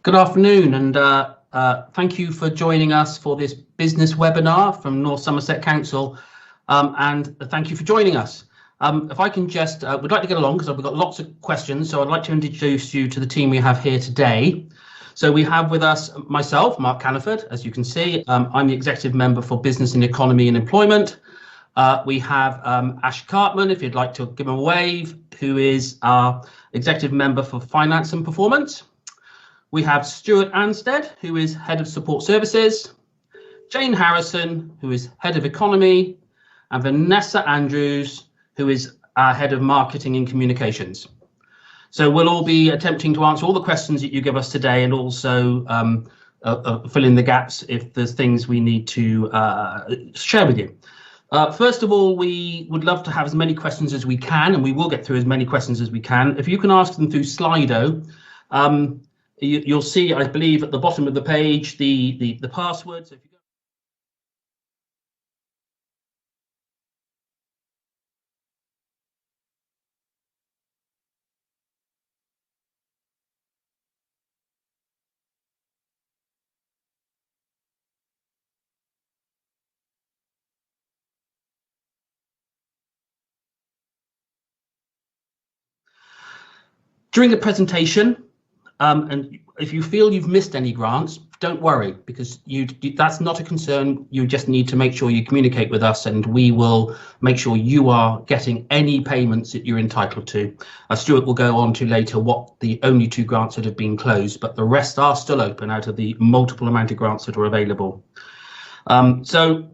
Good afternoon, and thank you for joining us for this business webinar from North Somerset Council, and thank you for joining us. If I can just, we'd like to get along because we've got lots of questions, so I'd like to introduce you to the team we have here today. So we have with us myself, Mark Canniford, as you can see. I'm the Executive Member for Business and Economy and Employment. We have Ash Cartman, if you'd like to give him a wave, who is our Executive Member for Finance and Performance. We have Stuart Anstead, who is Head of Support Services, Jane Harrison, who is Head of Economy, and Vanessa Andrews, who is our Head of Marketing and Communications. So we'll all be attempting to answer all the questions that you give us today, and also fill in the gaps if there's things we need to share with you. First of all, we would love to have as many questions as we can, and we will get through as many questions as we can. If you can ask them through Slido, you'll see, I believe, at the bottom of the page, the password. So if you go during the presentation, and if you feel you've missed any grants, don't worry, because that's not a concern. You just need to make sure you communicate with us, and we will make sure you are getting any payments that you're entitled to. Stuart will go on to later what the only 2 grants that have been closed, but the rest are still open out of the multiple amount of grants that are available. So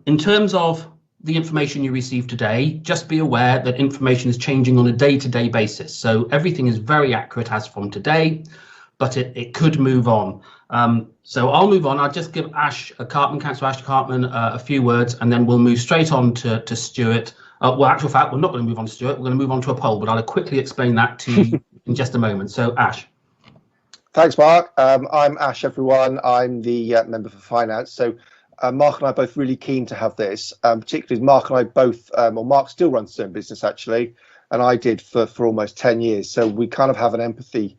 in terms of the information you receive today, just be aware that information is changing on a day-to-day basis. So everything is very accurate as from today, but it could move on. So I'll move on. I'll just give Councillor Ash Cartman a few words, and then we'll move straight on to Stuart. Well, actual fact, we're not going to move on to Stuart. We're going to move on to a poll, but I'll quickly explain that to you in just a moment. So Ash. Thanks, Mark. I'm Ash, everyone. I'm the member for finance. So Mark and I are both really keen to have this, particularly Mark and I both, well, Mark still runs his own business actually, and I did for almost 10 years. So we kind of have an empathy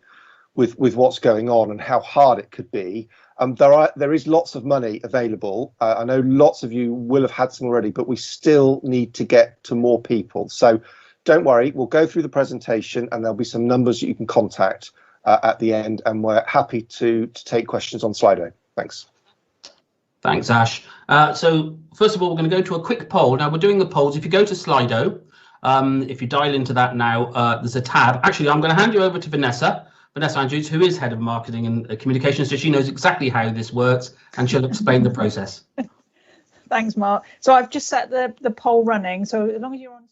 with what's going on and how hard it could be. There is lots of money available. I know lots of you will have had some already, but we still need to get to more people. So don't worry, we'll go through the presentation and there'll be some numbers that you can contact at the end, and we're happy to take questions on Slido. Thanks. Thanks, Ash. So first of all, we're going to go to a quick poll. Now we're doing the polls. If you go to Slido, if you dial into that now, there's a tab. Actually, I'm going to hand you over to Vanessa Andrews, who is Head of Marketing and Communications, so she knows exactly how this works, and she'll explain the process. Thanks, Mark. So I've just set the poll running. So as long as you're on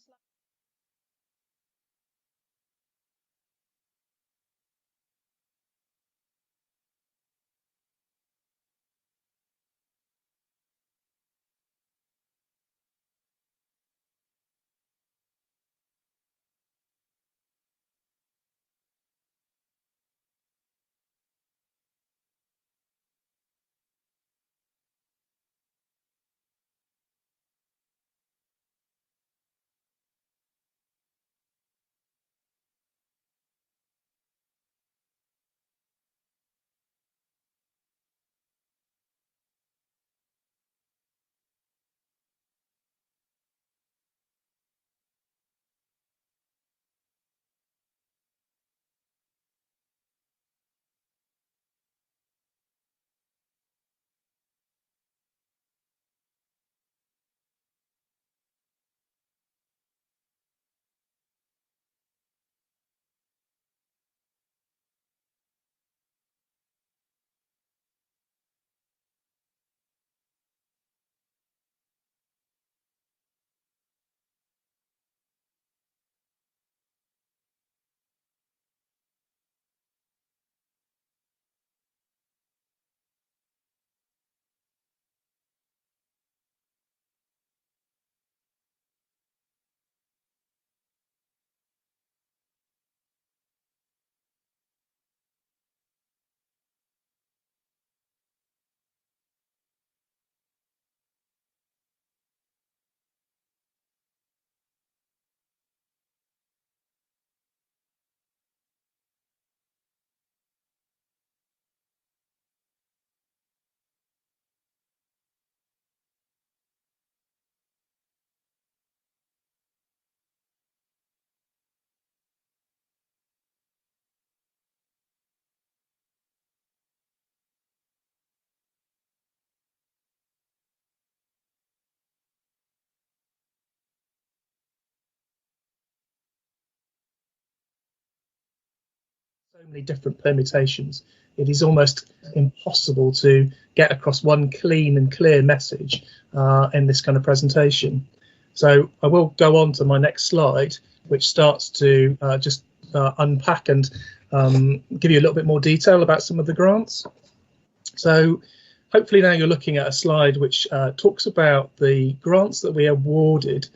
so many different permutations. It is almost impossible to get across one clean and clear message in this kind of presentation. So I will go on to my next slide, which starts to just unpack and give you a little bit more detail about some of the grants. So hopefully now you're looking at a slide which talks about the grants that we awarded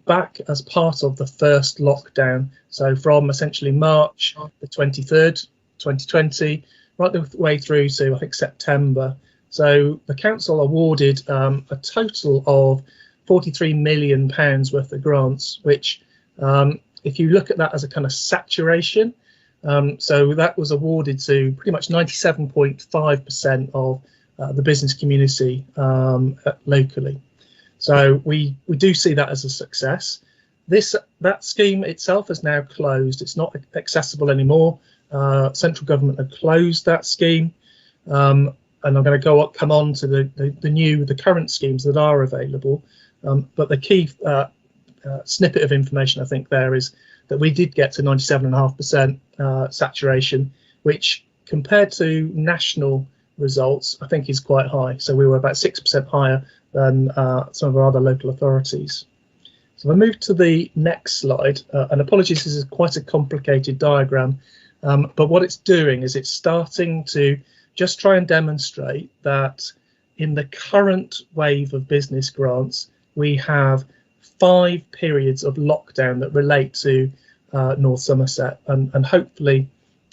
back as part of the first lockdown. So from essentially March the 23rd, 2020, right the way through to I think September. So the council awarded a total of £43 million worth of grants, which if you look at that as a kind of saturation, so that was awarded to pretty much 97.5% of the business community locally. So we do see that as a success. That scheme itself is now closed. It's not accessible anymore. Central government have closed that scheme, and I'm going to come on to the current schemes that are available. But the key snippet of information I think there is that we did get to 97.5% saturation, which compared to national results I think is quite high. So we were about 6% higher than some of our other local authorities. So I move to the next slide, and apologies, this is quite a complicated diagram, but what it's doing is it's starting to just try and demonstrate that in the current wave of business grants, we have 5 periods of lockdown that relate to North Somerset, and hopefully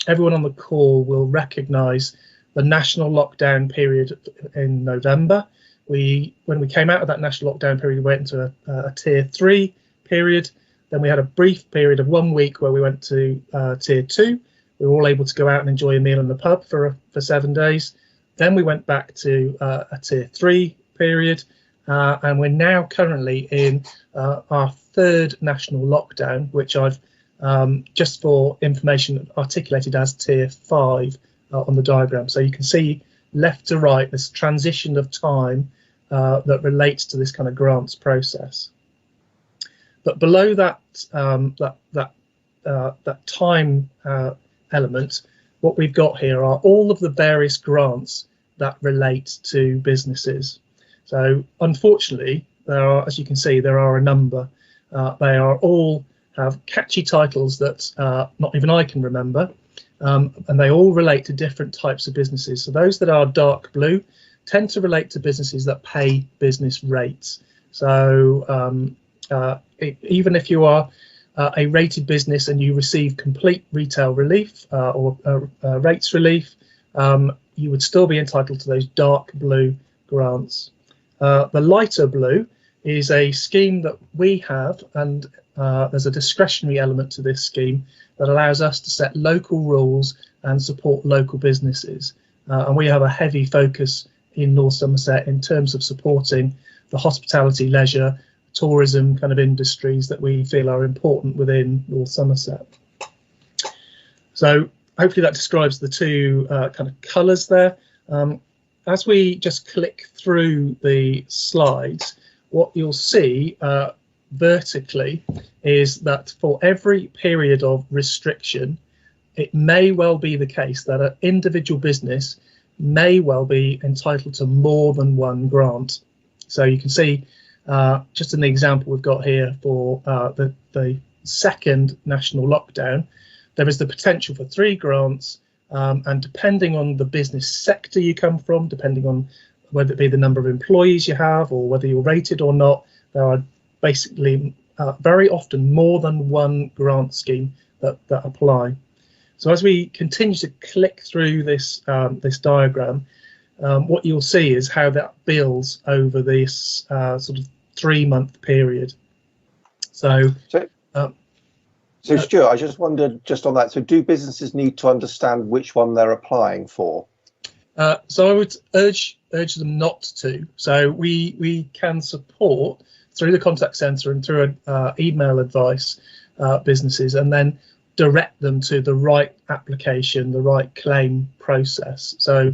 everyone on the call will recognise the national lockdown period in November. When we came out of that national lockdown period, we went into a tier 3 period. Then we had a brief period of 1 week where we went to tier 2. We were all able to go out and enjoy a meal in the pub for 7 days. Then we went back to a tier 3 period, and we're now currently in our 3rd national lockdown, which I've just for information articulated as tier 5 on the diagram. So you can see left to right this transition of time that relates to this kind of grants process. But below that that time element, what we've got here are all of the various grants that relate to businesses. So unfortunately, there are, as you can see, there are a number. They are all have catchy titles that not even I can remember, and they all relate to different types of businesses. So those that are dark blue tend to relate to businesses that pay business rates. So even if you are a rated business and you receive complete retail relief or rates relief, you would still be entitled to those dark blue grants. The lighter blue is a scheme that we have, and there's a discretionary element to this scheme that allows us to set local rules and support local businesses. And we have a heavy focus in North Somerset in terms of supporting the hospitality, leisure, tourism kind of industries that we feel are important within North Somerset. So hopefully that describes the two kind of colours there. As we just click through the slides, what you'll see vertically is that for every period of restriction, it may well be the case that an individual business may well be entitled to more than one grant. So you can see just in the example we've got here for the second national lockdown, there is the potential for 3 grants, and depending on the business sector you come from, depending on whether it be the number of employees you have or whether you're rated or not, there are basically very often more than one grant scheme that apply. So as we continue to click through this this diagram, what you'll see is how that builds over this sort of 3-month period. So Stuart, I just wondered just on that. So do businesses need to understand which one they're applying for? So I would urge them not to. So we can support through the contact centre and through email advice businesses, and then direct them to the right application, the right claim process. So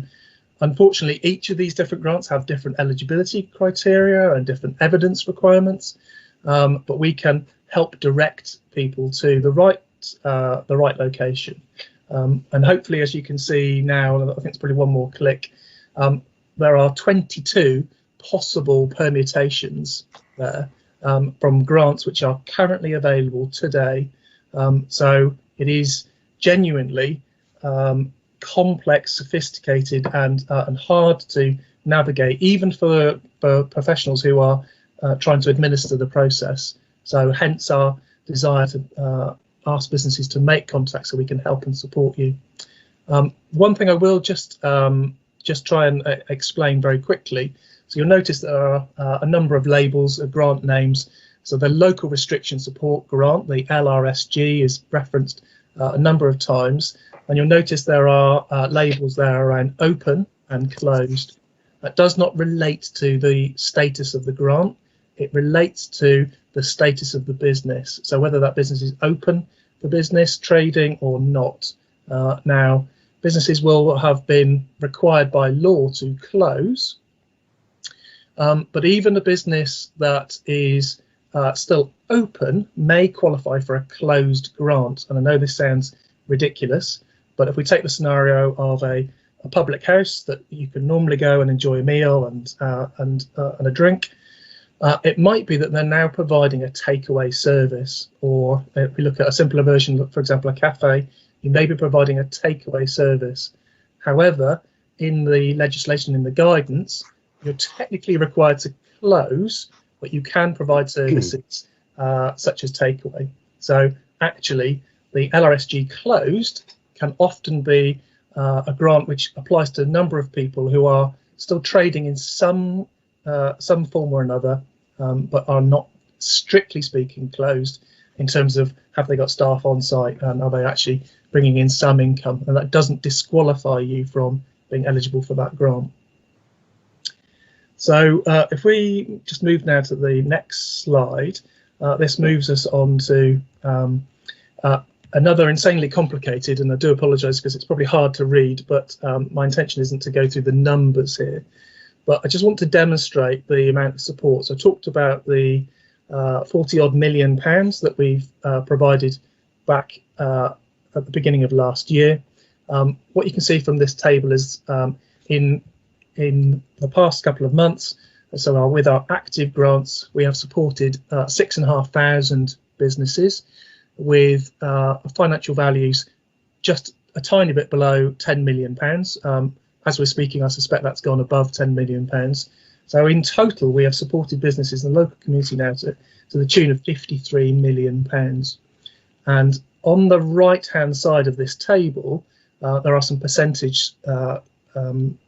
unfortunately, each of these different grants have different eligibility criteria and different evidence requirements, but we can help direct people to the right location. And hopefully, as you can see now, I think it's probably one more click, there are 22 possible permutations there from grants which are currently available today. So it is genuinely complex, sophisticated, and hard to navigate, even for professionals who are trying to administer the process. So hence our desire to ask businesses to make contact so we can help and support you. One thing I will just try and explain very quickly. So you'll notice there are a number of labels, grant names. So the Local Restriction Support Grant, the LRSG, is referenced a number of times. And you'll notice there are labels there around open and closed. That does not relate to the status of the grant. It relates to the status of the business. So whether that business is open for business, trading or not. Now, businesses will have been required by law to close. But even a business that is still open may qualify for a closed grant. And I know this sounds ridiculous, but if we take the scenario of a public house that you can normally go and enjoy a meal and a drink, it might be that they're now providing a takeaway service, or if we look at a simpler version, for example, a cafe, you may be providing a takeaway service. However, in the legislation, in the guidance, you're technically required to close, but you can provide services such as takeaway. So actually, the LRSG closed can often be a grant which applies to a number of people who are still trading in some form or another, but are not, strictly speaking, closed in terms of have they got staff on site and are they actually bringing in some income, and that doesn't disqualify you from being eligible for that grant. So if we just move now to the next slide, this moves us on to another insanely complicated, and I do apologise because it's probably hard to read, but my intention isn't to go through the numbers here, but I just want to demonstrate the amount of support. So I talked about the 40 odd £million that we've provided back at the beginning of last year. What you can see from this table is in the past couple of months, so with our active grants, we have supported 6,500 businesses with financial values just a tiny bit below £10 million. As we're speaking, I suspect that's gone above £10 million. So in total, we have supported businesses in the local community now to the tune of £53 million. And on the right-hand side of this table, there are some percentage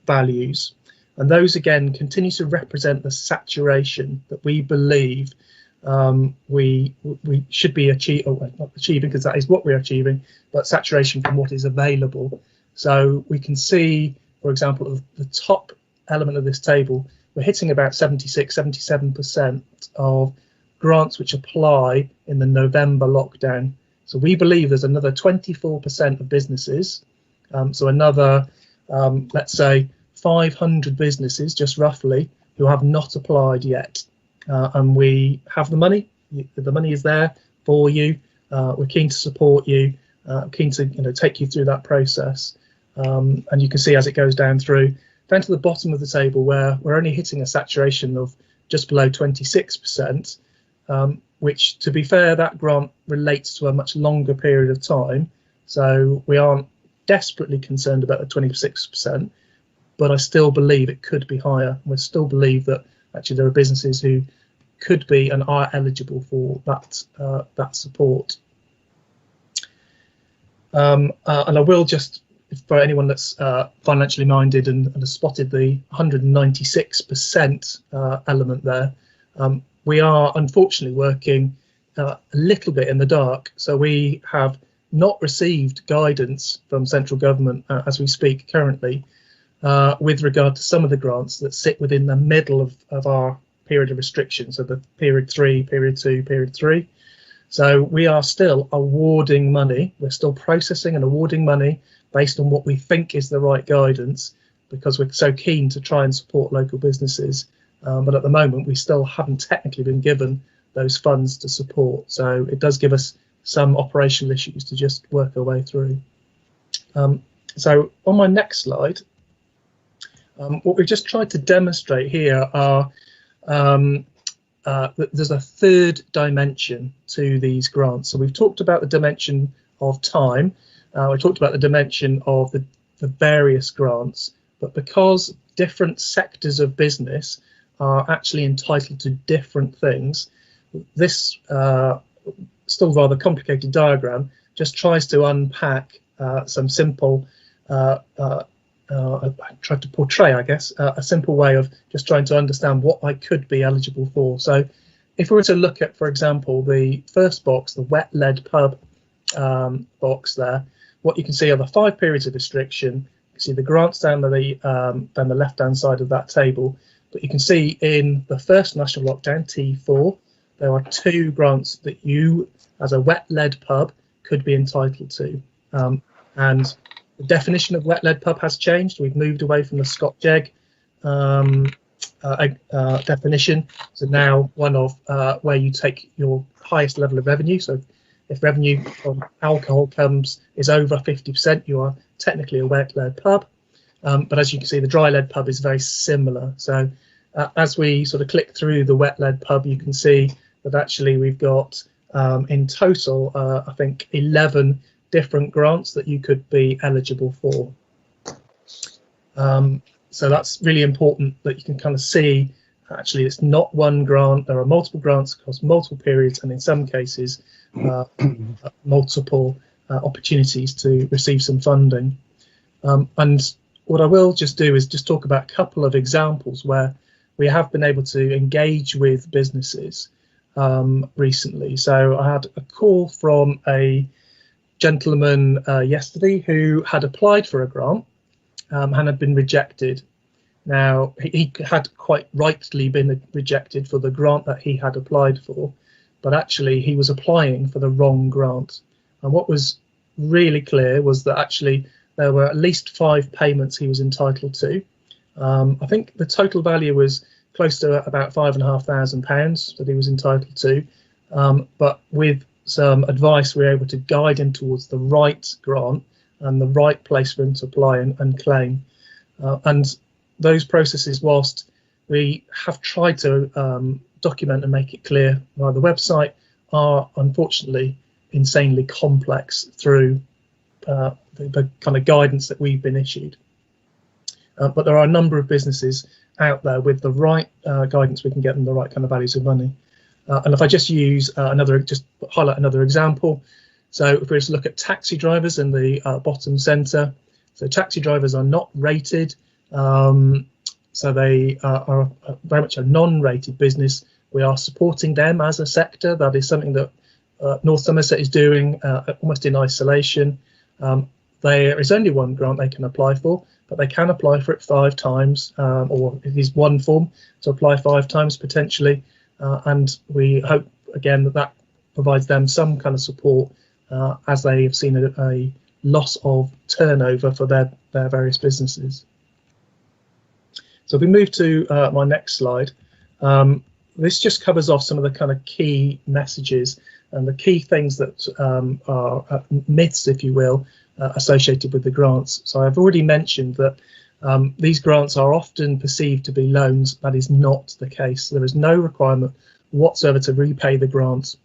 values. And those, again, continue to represent the saturation that we believe we should be not achieving, because that is what we're achieving, but saturation from what is available. So we can see, for example, the top element of this table, we're hitting about 76-77% of grants which apply in the November lockdown. So we believe there's another 24% of businesses, so another, let's say, 500 businesses, just roughly, who have not applied yet. And we have the money. The money is there for you. We're keen to support you, keen to take you through that process. And you can see as it goes down to the bottom of the table, where we're only hitting a saturation of just below 26%, which, to be fair, that grant relates to a much longer period of time. So we aren't desperately concerned about the 26%, but I still believe it could be higher. We still believe that actually there are businesses who could be and are eligible for that support. And I will just, for anyone that's financially minded and has spotted the 196% element there, we are unfortunately working a little bit in the dark. So we have not received guidance from central government as we speak currently with regard to some of the grants that sit within the middle of our period of restriction, so the period 3, period 2, period 3. So we are still awarding money. We're still processing and awarding money based on what we think is the right guidance, because we're so keen to try and support local businesses. But at the moment, we still haven't technically been given those funds to support. So it does give us some operational issues to just work our way through. So on my next slide, what we've just tried to demonstrate here are that there's a third dimension to these grants. So we've talked about the dimension of time, we talked about the dimension of the various grants, but because different sectors of business are actually entitled to different things, this still rather complicated diagram just tries to unpack some simple, I tried to portray, I guess, a simple way of just trying to understand what I could be eligible for. So if we were to look at, for example, the first box, the wet lead pub box there, what you can see are the 5 periods of restriction. You can see the grants down the left-hand side of that table. But you can see in the first national lockdown, T4, there are 2 grants that you, as a wet lead pub, could be entitled to. And the definition of wet lead pub has changed. We've moved away from the Scotch egg definition. So now one of where you take your highest level of revenue. So if revenue from alcohol is over 50%, you are technically a wet lead pub. But as you can see, the dry lead pub is very similar. So as we sort of click through the wet lead pub, you can see that actually we've got in total, I think, 11 different grants that you could be eligible for. So that's really important that you can kind of see actually it's not one grant, there are multiple grants across multiple periods, and in some cases multiple opportunities to receive some funding. And what I will just do is just talk about a couple of examples where we have been able to engage with businesses recently. So I had a call from a gentleman yesterday who had applied for a grant and had been rejected. Now, he had quite rightly been rejected for the grant that he had applied for, but actually he was applying for the wrong grant. And what was really clear was that actually there were at least 5 payments he was entitled to. I think the total value was close to about £5,500 that he was entitled to, but with some advice we were able to guide him towards the right grant and the right place for him to apply and claim. And those processes, whilst we have tried to document and make it clear via the website, are unfortunately insanely complex through the kind of guidance that we've been issued. But there are a number of businesses out there with the right guidance, we can get them the right kind of values of money. And if I just use just highlight another example. So if we just look at taxi drivers in the bottom centre, so taxi drivers are not rated, so they are very much a non-rated business. We are supporting them as a sector. That is something that North Somerset is doing almost in isolation. There is only one grant they can apply for, but they can apply for it 5 times, or it is one form to apply 5 times potentially. And we hope again that provides them some kind of support as they have seen a loss of turnover for their various businesses. So if we move to my next slide, this just covers off some of the kind of key messages and the key things that are myths, if you will, associated with the grants. So I've already mentioned that these grants are often perceived to be loans. That is not the case. There is no requirement whatsoever to repay the grant.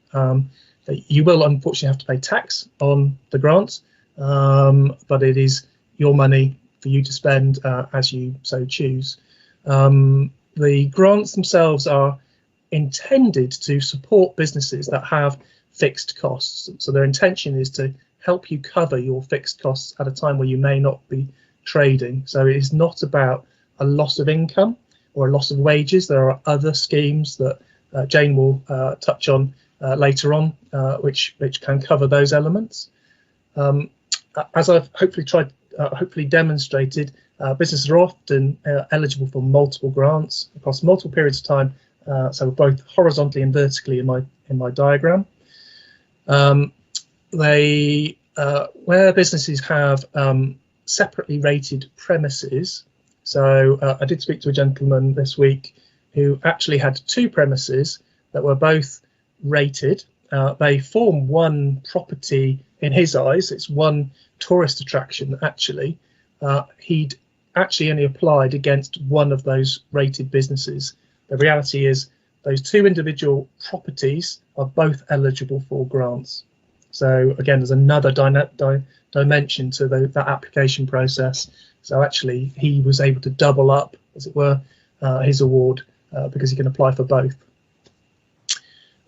You will unfortunately have to pay tax on the grant, but it is your money for you to spend as you so choose. The grants themselves are intended to support businesses that have fixed costs. So their intention is to help you cover your fixed costs at a time where you may not be trading. So it is not about a loss of income or a loss of wages. There are other schemes that Jane will touch on later on, which can cover those elements. As I've hopefully demonstrated, businesses are often eligible for multiple grants across multiple periods of time, so both horizontally and vertically in my diagram. Where businesses have separately rated premises. So I did speak to a gentleman this week who actually had 2 premises that were both rated, they form one property in his eyes. It's one tourist attraction, actually. He'd actually only applied against one of those rated businesses. The reality is those two individual properties are both eligible for grants. So again, there's another dimension to that application process. So actually, he was able to double up, as it were, his award because he can apply for both.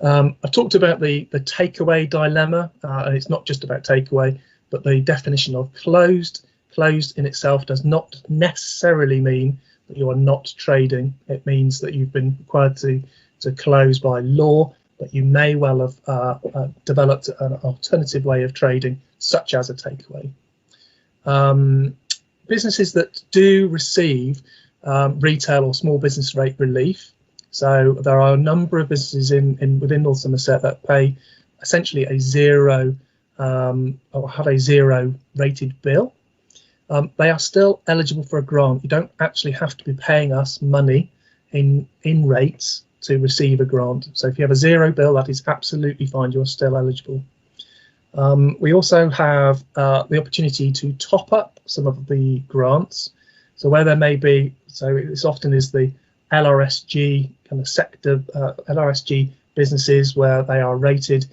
I talked about the takeaway dilemma, and it's not just about takeaway, but the definition of closed. Closed in itself does not necessarily mean that you are not trading. It means that you've been required to close by law, but you may well have developed an alternative way of trading, such as a takeaway. Businesses that do receive retail or small business rate relief. So there are a number of businesses within North Somerset that pay essentially a zero or have a zero rated bill. They are still eligible for a grant. You don't actually have to be paying us money in rates to receive a grant. So if you have a zero bill, that is absolutely fine. You're still eligible. We also have the opportunity to top up some of the grants. So where there may be, so this often is the LRSG kind of sector, LRSG businesses where they are rated.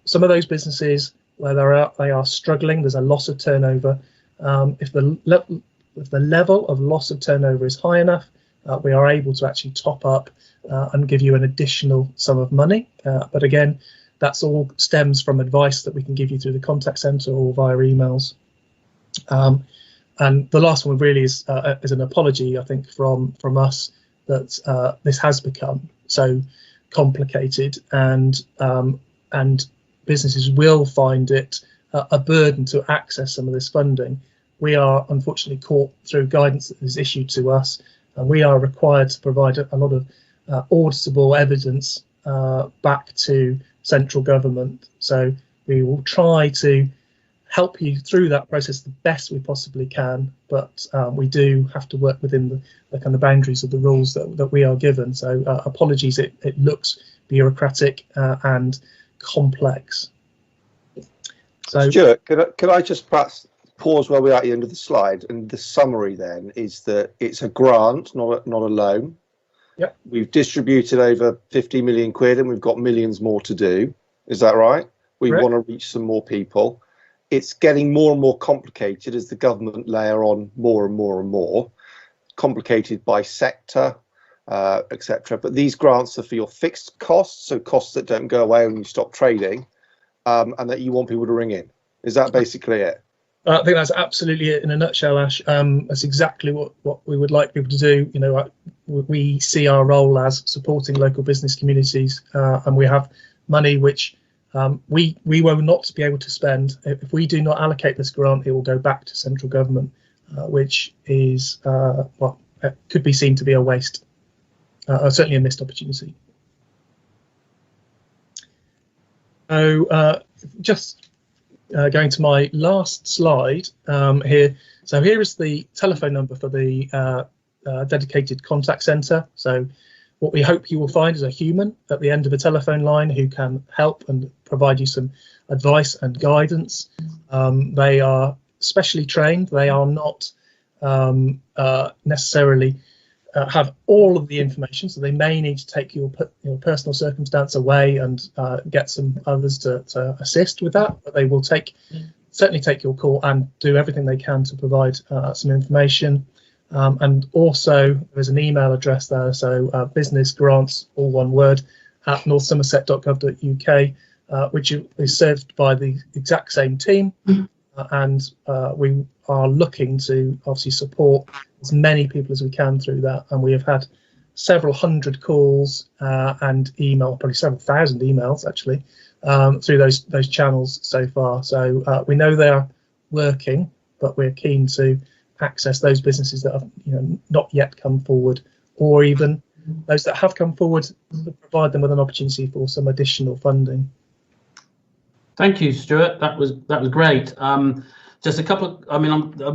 Some of those businesses where they are struggling, there's a loss of turnover. If the level of loss of turnover is high enough, we are able to actually top up and give you an additional sum of money. But again, that's all stems from advice that we can give you through the contact centre or via emails. And the last one really is an apology, I think, from us that this has become so complicated, and businesses will find it a burden to access some of this funding. We are unfortunately caught through guidance that is issued to us, and we are required to provide a lot of auditable evidence back to central government. So we will try to help you through that process the best we possibly can, but we do have to work within the kind of boundaries of the rules that we are given. So apologies, it looks bureaucratic and complex. So Stuart, could I just perhaps pause where we are at the end of the slide? And the summary then is that it's a grant, not a loan. Yep. We've distributed over 50 million quid and we've got millions more to do. Is that right? We want to reach some more people. It's getting more and more complicated as the government layer on more and more and more, complicated by sector, etc. But these grants are for your fixed costs, so costs that don't go away when you stop trading, and that you want people to ring in. Is that basically it? I think that's absolutely it in a nutshell, Ash. That's exactly what we would like people to do. You know, we see our role as supporting local business communities, and we have money which we will not be able to spend. If we do not allocate this grant, it will go back to central government, which is could be seen to be a waste, certainly a missed opportunity. So just going to my last slide here. So here is the telephone number for the dedicated contact centre. So what we hope you will find is a human at the end of a telephone line who can help and provide you some advice and guidance. They are specially trained. They are not necessarily have all of the information, so they may need to take your personal circumstance away and get some others to assist with that. But they will certainly take your call and do everything they can to provide some information. And also there's an email address there, so business grants, all one word, at northsomerset.gov.uk, which is served by the exact same team. And we are looking to obviously support as many people as we can through that. And we have had several hundred calls and email, probably several thousand emails actually, through those channels so far. So we know they are working, but we're keen to access those businesses that have not yet come forward, or even those that have come forward, to provide them with an opportunity for some additional funding. Thank you, Stuart. That was great. Just a couple of,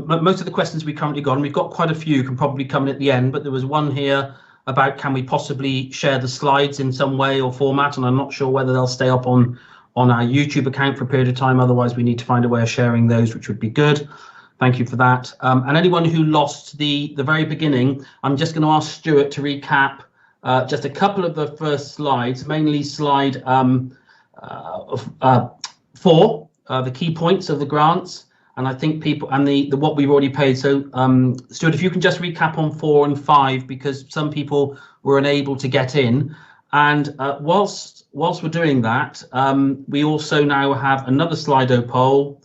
most of the questions we currently got, and we've got quite a few, can probably come in at the end, but there was one here about can we possibly share the slides in some way or format, and I'm not sure whether they'll stay up on our YouTube account for a period of time. Otherwise, we need to find a way of sharing those, which would be good. Thank you for that. And anyone who lost the very beginning, I'm just going to ask Stuart to recap just a couple of the first slides, mainly slide 4, the key points of the grants. And I think people and the what we've already paid. So Stuart, if you can just recap on 4 and 5, because some people were unable to get in. And whilst we're doing that, we also now have another Slido poll,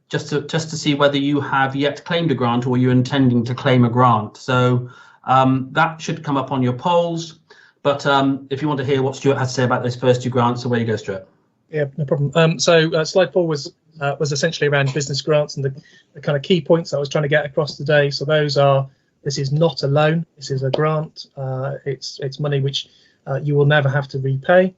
just to see whether you have yet claimed a grant or you're intending to claim a grant. So that should come up on your polls. But if you want to hear what Stuart has to say about those first 2 grants, away you go, Stuart. Yeah, no problem. So slide 4 was essentially around business grants and the kind of key points I was trying to get across today. So those are: this is not a loan, this is a grant. It's money which you will never have to repay.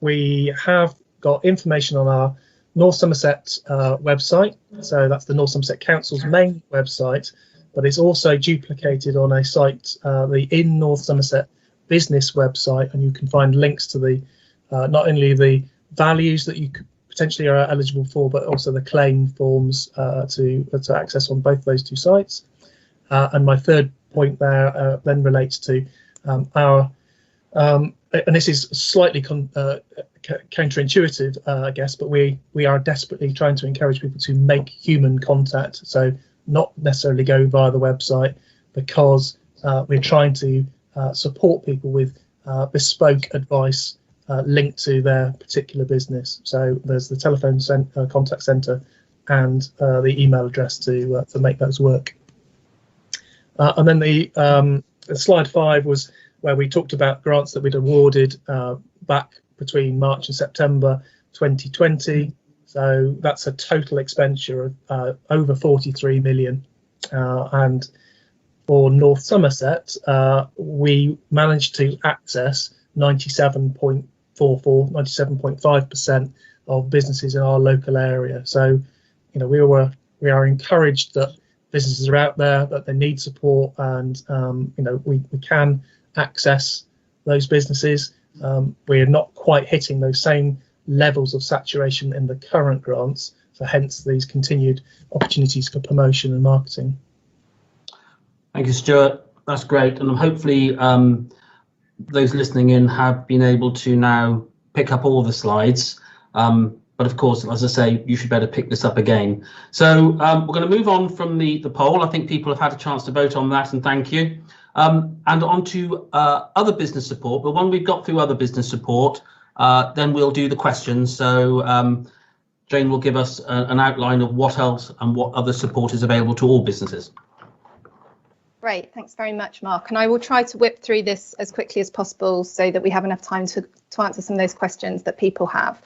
We have got information on our North Somerset website, so that's the North Somerset Council's main website, but it's also duplicated on a site, the In North Somerset business website, and you can find links to the not only the values that you could potentially are eligible for, but also the claim forms to access on both those 2 sites. And my third point there then relates to our and this is slightly counterintuitive, I guess, but we are desperately trying to encourage people to make human contact, so not necessarily go via the website, because we're trying to support people with bespoke advice linked to their particular business. So there's the telephone contact centre and the email address to make those work. And then the slide 5 was where we talked about grants that we'd awarded back between March and September 2020. So that's a total expenditure of over 43 million. And for North Somerset, we managed to access 97.5% of businesses in our local area. So, you know, we are encouraged that businesses are out there, that they need support, and you know, we can access those businesses. We're not quite hitting those same levels of saturation in the current grants, so hence these continued opportunities for promotion and marketing. Thank you, Stuart. That's great, and hopefully those listening in have been able to now pick up all the slides. But of course, as I say, you should better pick this up again. So we're going to move on from the poll. I think people have had a chance to vote on that, and thank you. And on to other business support. But when we've got through other business support, then we'll do the questions. So Jane will give us an outline of what else and what other support is available to all businesses. Great, thanks very much, Mark. And I will try to whip through this as quickly as possible so that we have enough time to answer some of those questions that people have.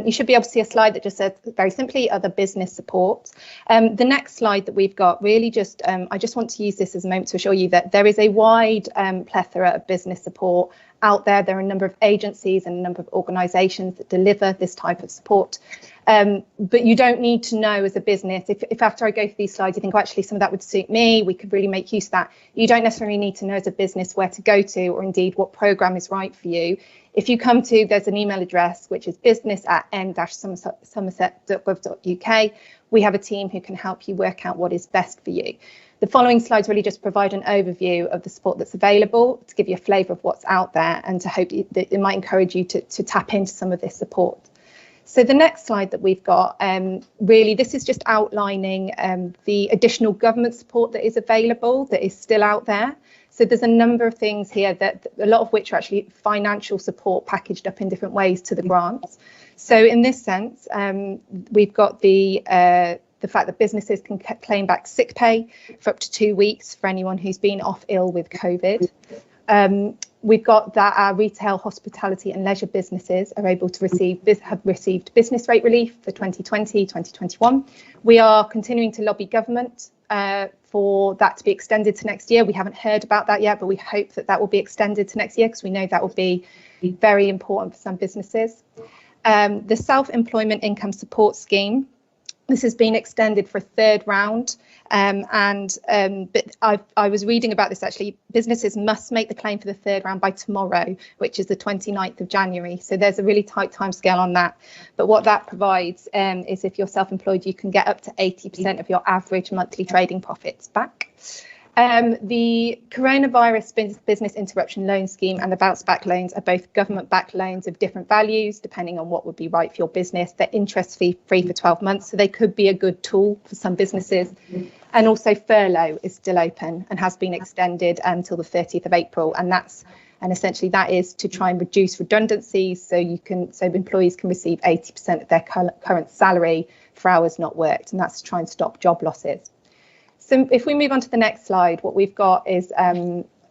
You should be able to see a slide that just says very simply other business support. The next slide that we've got really just, I just want to use this as a moment to assure you that there is a wide plethora of business support out there. There are a number of agencies and a number of organisations that deliver this type of support. But you don't need to know as a business, if after I go through these slides you think, oh, actually some of that would suit me, we could really make use of that. You don't necessarily need to know as a business where to go to, or indeed what programme is right for you. If you come to, there's an email address which is business@n-somerset.gov.uk. We have a team who can help you work out what is best for you. The following slides really just provide an overview of the support that's available, to give you a flavour of what's out there, and to hope that it might encourage you to tap into some of this support. So the next slide that we've got, really this is just outlining the additional government support that is available, that is still out there. So there's a number of things here, that a lot of which are actually financial support packaged up in different ways to the grants. So in this sense, we've got the fact that businesses can claim back sick pay for up to 2 weeks for anyone who's been off ill with COVID. We've got that our retail, hospitality and leisure businesses are able to have received business rate relief for 2020, 2021. We are continuing to lobby government for that to be extended to next year. We haven't heard about that yet, but we hope that that will be extended to next year, because we know that will be very important for some businesses. The self-employment income support scheme, this has been extended for a third round. But I was reading about this actually. Businesses must make the claim for the third round by tomorrow, which is the 29th of January. So there's a really tight timescale on that. But what that provides is if you're self-employed, you can get up to 80% of your average monthly trading profits back. The coronavirus business interruption loan scheme and the bounce back loans are both government backed loans of different values, depending on what would be right for your business. They're interest free for 12 months, so they could be a good tool for some businesses. And also furlough is still open and has been extended until the 30th of April. And essentially that is to try and reduce redundancies so employees can receive 80% of their current salary for hours not worked. And that's to try and stop job losses. So if we move on to the next slide, what we've got is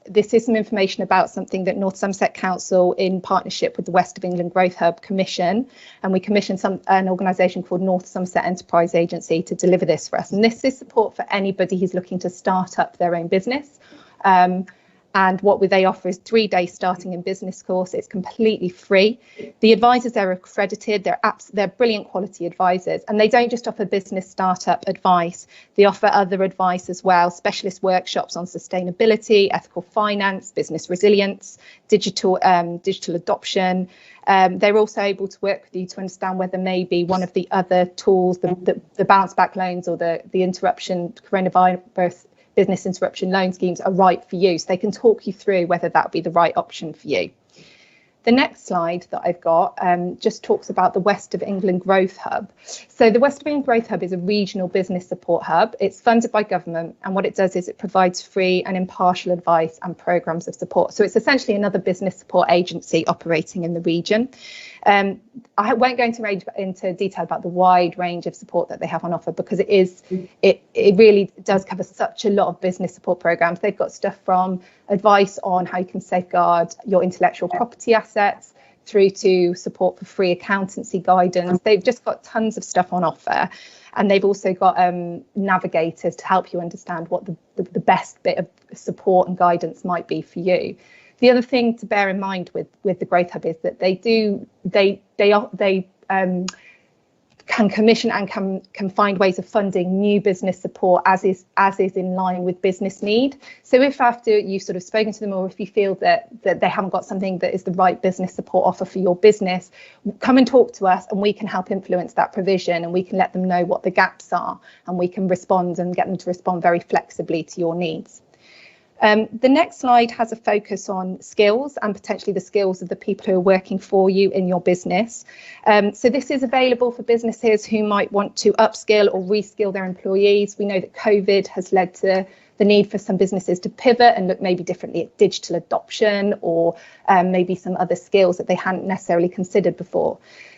this is some information about something that North Somerset Council, in partnership with the West of England Growth Hub, commission, and we commissioned an organisation called North Somerset Enterprise Agency to deliver this for us. And this is support for anybody who's looking to start up their own business. And what they offer is 3-day starting in business course. It's completely free. The advisors are accredited. They're brilliant quality advisors, and they don't just offer business startup advice. They offer other advice as well, specialist workshops on sustainability, ethical finance, business resilience, digital adoption. They're also able to work with you to understand whether maybe one of the other tools, the bounce back loans or the coronavirus business interruption loan schemes are right for you. So they can talk you through whether that would be the right option for you. The next slide that I've got just talks about the West of England Growth Hub. So the West of England Growth Hub is a regional business support hub. It's funded by government, and what it does is it provides free and impartial advice and programmes of support. So it's essentially another business support agency operating in the region. I won't go into detail about the wide range of support that they have on offer, because it really does cover such a lot of business support programs. They've got stuff from advice on how you can safeguard your intellectual property assets through to support for free accountancy guidance. They've just got tons of stuff on offer, and they've also got navigators to help you understand what the best bit of support and guidance might be for you. The other thing to bear in mind with the Growth Hub is that they can commission and can find ways of funding new business support as is in line with business need. So if after you've sort of spoken to them, or if you feel that they haven't got something that is the right business support offer for your business, come and talk to us and we can help influence that provision, and we can let them know what the gaps are, and we can respond and get them to respond very flexibly to your needs. The next slide has a focus on skills and potentially the skills of the people who are working for you in your business. So this is available for businesses who might want to upskill or reskill their employees. We know that COVID has led to the need for some businesses to pivot and look maybe differently at digital adoption, or maybe some other skills that they hadn't necessarily considered before.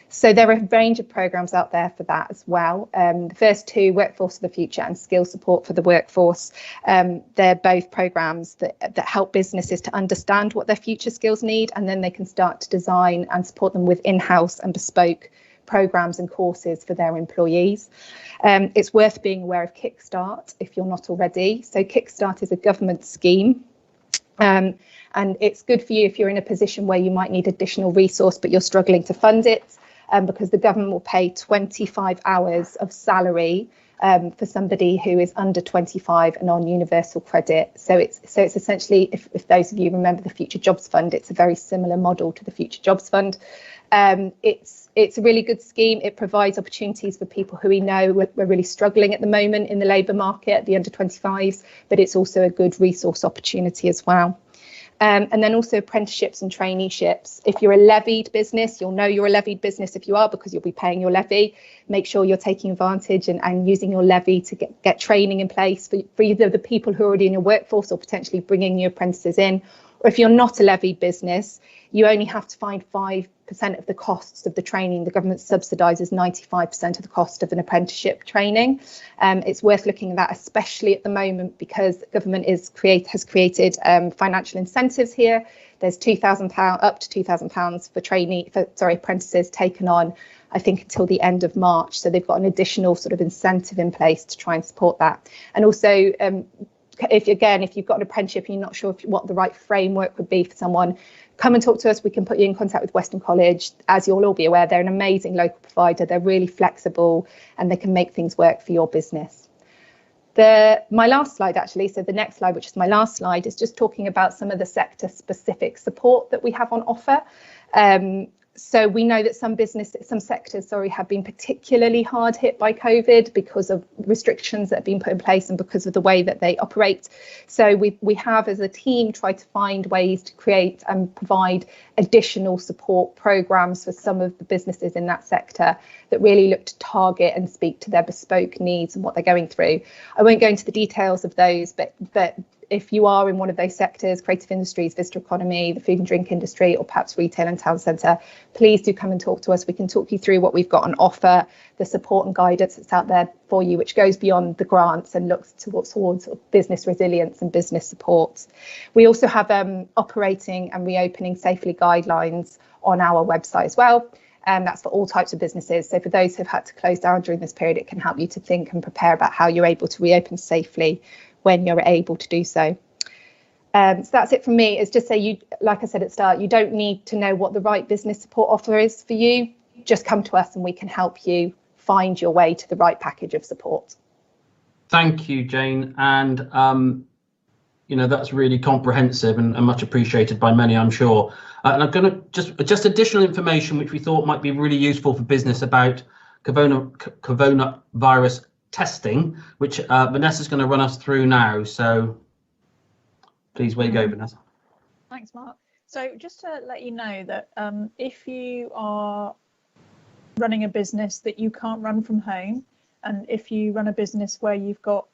So there are a range of programmes out there for that as well. The first two, Workforce of the Future and Skill Support for the Workforce, they're both programmes that help businesses to understand what their future skills need, and then they can start to design and support them with in-house and bespoke programmes and courses for their employees. It's worth being aware of Kickstart if you're not already. So Kickstart is a government scheme. And it's good for you if you're in a position where you might need additional resource, but you're struggling to fund it. Because the government will pay 25 hours of salary for somebody who is under 25 and on universal credit. So it's essentially, if those of you remember the Future Jobs Fund, it's a very similar model to the Future Jobs Fund. It's a really good scheme. It provides opportunities for people who we know we're really struggling at the moment in the labour market, the under 25s, but it's also a good resource opportunity as well. And then also apprenticeships and traineeships. If you're a levied business, you'll know you're a levied business if you are, because you'll be paying your levy. Make sure you're taking advantage and using your levy to get training in place for either the people who are already in your workforce or potentially bringing new apprentices in. Or if you're not a levied business, you only have to find 5% of the costs of the training. The government subsidises 95% of the cost of an apprenticeship training. It's worth looking at that, especially at the moment, because the government has created financial incentives here. There's £2,000 up to £2,000 for apprentices taken on, I think, until the end of March. So they've got an additional sort of incentive in place to try and support that. And also, if you've got an apprenticeship and you're not sure what the right framework would be for someone, come and talk to us. We can put you in contact with Western College. As you'll all be aware, they're an amazing local provider. They're really flexible and they can make things work for your business. My last slide, actually, so the next slide, which is my last slide, is just talking about some of the sector specific support that we have on offer. So we know that some sectors, have been particularly hard hit by COVID because of restrictions that have been put in place and because of the way that they operate. So we have, as a team, tried to find ways to create and provide additional support programs for some of the businesses in that sector that really look to target and speak to their bespoke needs and what they're going through. I won't go into the details of those, but if you are in one of those sectors, creative industries, visitor economy, the food and drink industry, or perhaps retail and town centre, please do come and talk to us. We can talk you through what we've got on offer, the support and guidance that's out there for you, which goes beyond the grants and looks towards business resilience and business support. We also have operating and reopening safely guidelines on our website as well. That's for all types of businesses. So for those who've had to close down during this period, it can help you to think and prepare about how you're able to reopen safely when you're able to do so. So that's it from me. It's just say, like I said at the start, you don't need to know what the right business support offer is for you. Just come to us and we can help you find your way to the right package of support. Thank you, Jane. And, that's really comprehensive and much appreciated by many, I'm sure. And I'm going to just additional information which we thought might be really useful for business about coronavirus testing, which Vanessa's going to run us through now. So please, where you go, Vanessa. Thanks, Mark. So just to let you know that if you are running a business that you can't run from home, and if you run a business where you've got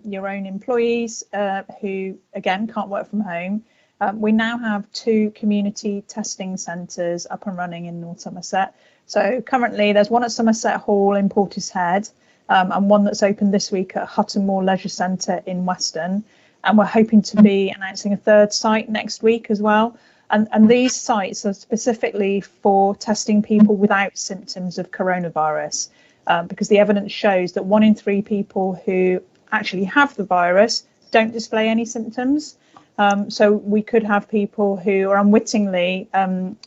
your own employees who, again, can't work from home, we now have 2 community testing centres up and running in North Somerset. So currently there's one at Somerset Hall in Portishead, and one that's opened this week at Hutton Moor Leisure Centre in Weston. And we're hoping to be announcing a 3rd site next week as well. And these sites are specifically for testing people without symptoms of coronavirus, because the evidence shows that 1 in 3 people who actually have the virus don't display any symptoms. So we could have people who are unwittingly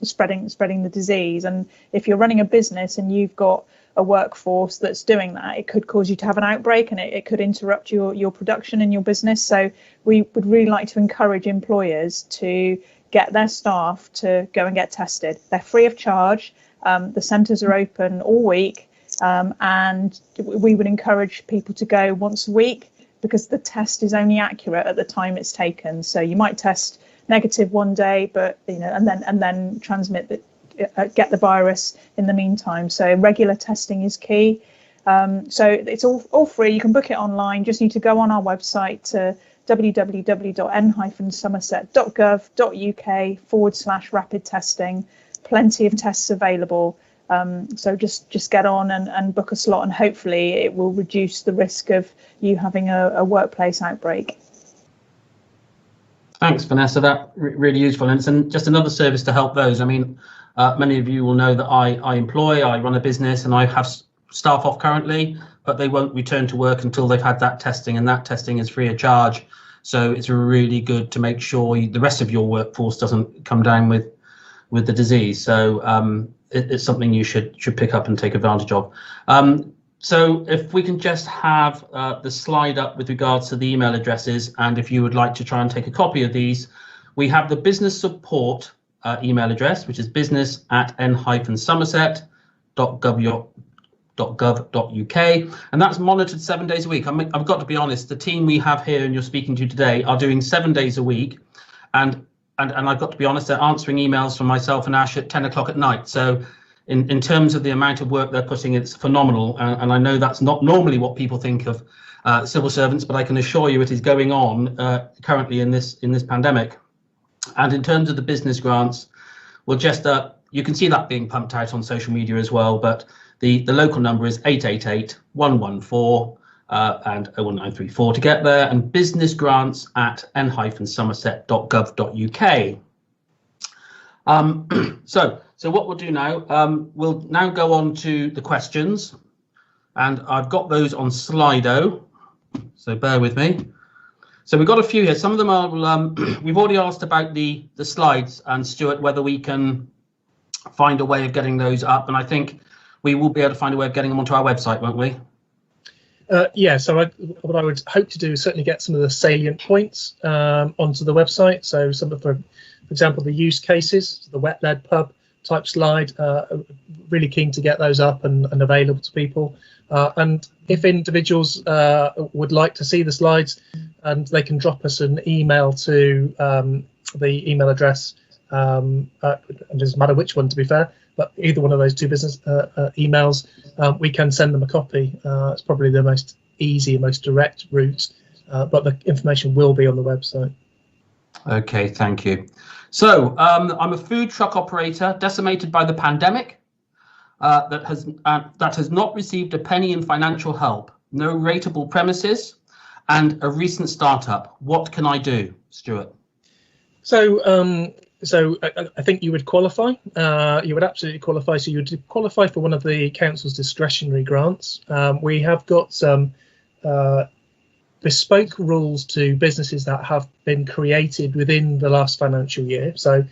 spreading the disease. And if you're running a business and you've got a workforce that's doing that, it could cause you to have an outbreak, and it could interrupt your production in your business. So we would really like to encourage employers to get their staff to go and get tested. They're free of charge. The centres are open all week, and we would encourage people to go once a week, because the test is only accurate at the time it's taken. So you might test negative one day, but and then transmit get the virus in the meantime. So regular testing is key. So it's all free. You can book it online. Just need to go on our website to www.n-somerset.gov.uk/rapid testing. Plenty of tests available. So just get on and book a slot, and hopefully it will reduce the risk of you having a workplace outbreak. Thanks, Vanessa. That's really useful. And it's just another service to help those. I mean, many of you will know that I run a business, and I have staff off currently, but they won't return to work until they've had that testing, and that testing is free of charge. So it's really good to make sure the rest of your workforce doesn't come down with the disease. So it's something you should pick up and take advantage of. So if we can just have the slide up with regards to the email addresses, and if you would like to try and take a copy of these, we have the business support email address, which is business@n-somerset.gov.uk, and that's monitored 7 days a week. I've got to be honest, the team we have here and you're speaking to today are doing 7 days a week, and I've got to be honest, they're answering emails from myself and Ash at 10 o'clock at night. So in terms of the amount of work they're putting, it's phenomenal. And I know that's not normally what people think of civil servants, but I can assure you it is going on currently in this pandemic. And in terms of the business grants, well, just you can see that being pumped out on social media as well. But the local number is 888-114 and 01934 to get there, and businessgrants@n-somerset.gov.uk. So what we'll do now, we'll now go on to the questions, and I've got those on Slido, so bear with me. So we've got a few here. Some of them are, we've already asked about the slides, and Stuart, whether we can find a way of getting those up, and I think we will be able to find a way of getting them onto our website, won't we? Yeah, so what I would hope to do is certainly get some of the salient points onto the website. So some of, for example, the use cases, the wet-led pub type slide, really keen to get those up and available to people. And if individuals would like to see the slides, and they can drop us an email to the email address, and it doesn't matter which one, to be fair, but either one of those two business emails, we can send them a copy. It's probably the most easy, most direct route, but the information will be on the website. Okay, thank you. So I'm a food truck operator decimated by the pandemic that has not received a penny in financial help, no rateable premises, and a recent startup. What can I do, Stuart? So I think you would qualify. You would absolutely qualify. So you would qualify for one of the council's discretionary grants. We have got some bespoke rules to businesses that have been created within the last financial year. So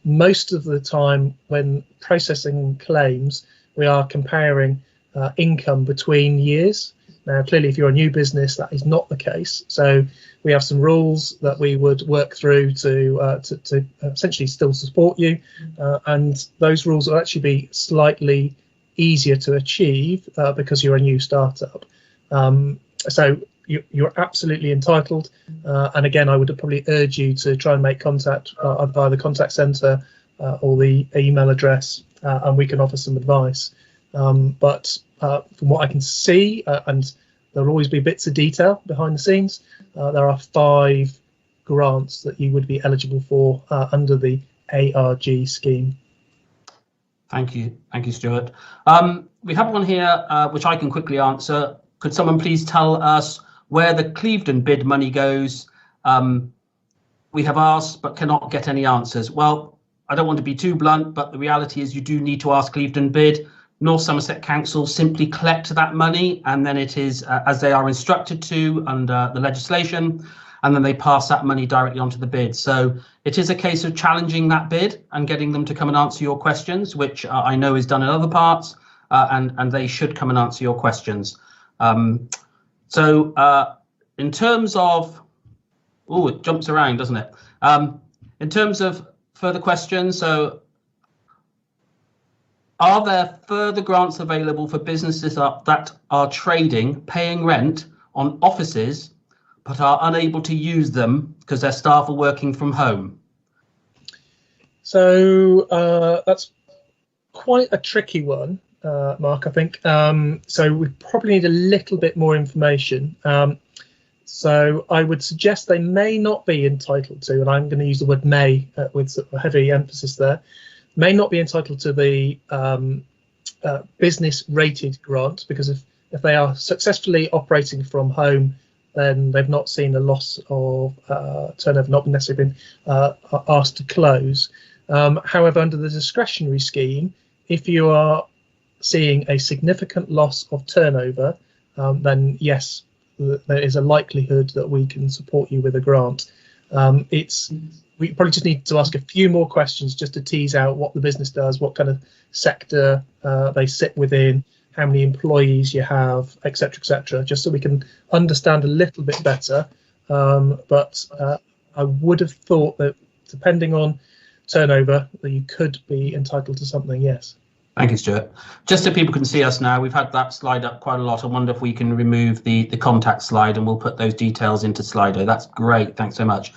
most of the time when processing claims, we are comparing income between years. Now, clearly, if you're a new business, that is not the case. So we have some rules that we would work through to essentially still support you. And those rules will actually be slightly easier to achieve because you're a new startup. So you're absolutely entitled. And again, I would probably urge you to try and make contact via the contact centre or the email address, and we can offer some advice. But from what I can see, and there'll always be bits of detail behind the scenes, there are 5 grants that you would be eligible for under the ARG scheme. Thank you, Stuart. We have one here which I can quickly answer. Could someone please tell us where the Clevedon bid money goes? We have asked but cannot get any answers. Well, I don't want to be too blunt, but the reality is you do need to ask Clevedon bid. North Somerset Council simply collect that money, and then it is as they are instructed to under the legislation, and then they pass that money directly onto the bid. So it is a case of challenging that bid and getting them to come and answer your questions, which I know is done in other parts, and they should come and answer your questions. So in terms of, oh, it jumps around, doesn't it? In terms of further questions, so are there further grants available for businesses that are trading, paying rent on offices, but are unable to use them because their staff are working from home? So that's quite a tricky one, Mark, I think. So we probably need a little bit more information. So I would suggest they may not be entitled to, and I'm going to use the word may with a heavy emphasis there, may not be entitled to the business rated grant, because if they are successfully operating from home, then they've not seen a loss of turnover, not necessarily been asked to close. However, under the discretionary scheme, if you are seeing a significant loss of turnover, then yes, there is a likelihood that we can support you with a grant. We probably just need to ask a few more questions just to tease out what the business does, what kind of sector they sit within, how many employees you have, etc., just so we can understand a little bit better. But I would have thought that depending on turnover, that you could be entitled to something, yes. Thank you, Stuart. Just so people can see us now, we've had that slide up quite a lot. I wonder if we can remove the contact slide and we'll put those details into Slido. That's great. Thanks so much.